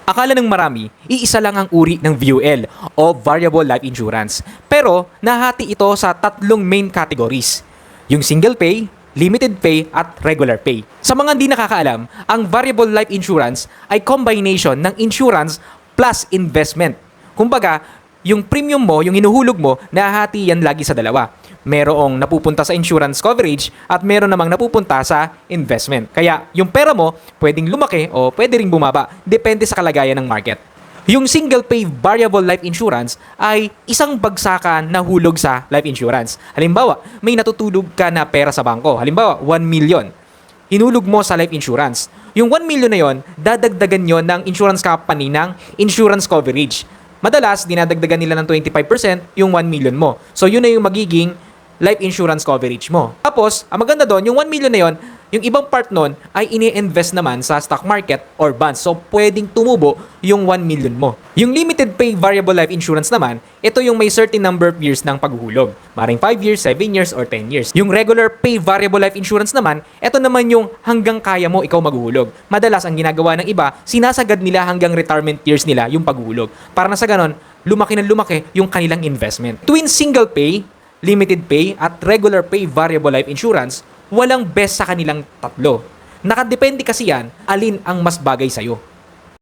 Akala ng marami, iisa lang ang uri ng VUL o Variable Life Insurance. Pero nahati ito sa tatlong main categories. Yung single pay, limited pay at regular pay. Sa mga hindi nakakaalam, ang Variable Life Insurance ay combination ng insurance plus investment. Kumbaga, yung premium mo, yung hinuhulog mo, nahati yan lagi sa dalawa. Merong napupunta sa insurance coverage at meron namang napupunta sa investment. Kaya yung pera mo pwedeng lumaki o pwede ring bumaba, depende sa kalagayan ng market. Yung single pay variable life insurance ay isang bagsakan na hulog sa life insurance. Halimbawa, may natutulog ka na pera sa bangko. Halimbawa, 1 million. Hinulog mo sa life insurance. Yung 1 million na yon, dadagdagan yon ng insurance company ng insurance coverage. Madalas, dinadagdagan nila ng 25% yung 1 million mo. So, yun na yung magiging life insurance coverage mo. Tapos, ang maganda doon, yung 1 million na yon, yung ibang part nun ay ini-invest naman sa stock market or bonds. So, pwedeng tumubo yung 1 million mo. Yung limited pay variable life insurance naman, ito yung may certain number of years ng paghuhulog. Maring 5 years, 7 years, or 10 years. Yung regular pay variable life insurance naman, ito naman yung hanggang kaya mo ikaw maghuhulog. Madalas, ang ginagawa ng iba, sinasagad nila hanggang retirement years nila yung paghuhulog. Para na sa ganon, lumaki na lumaki yung kanilang investment. Twin single pay, limited pay at regular pay variable life insurance, walang best sa kanilang tatlo. Nakadepende kasi yan, alin ang mas bagay sa'yo.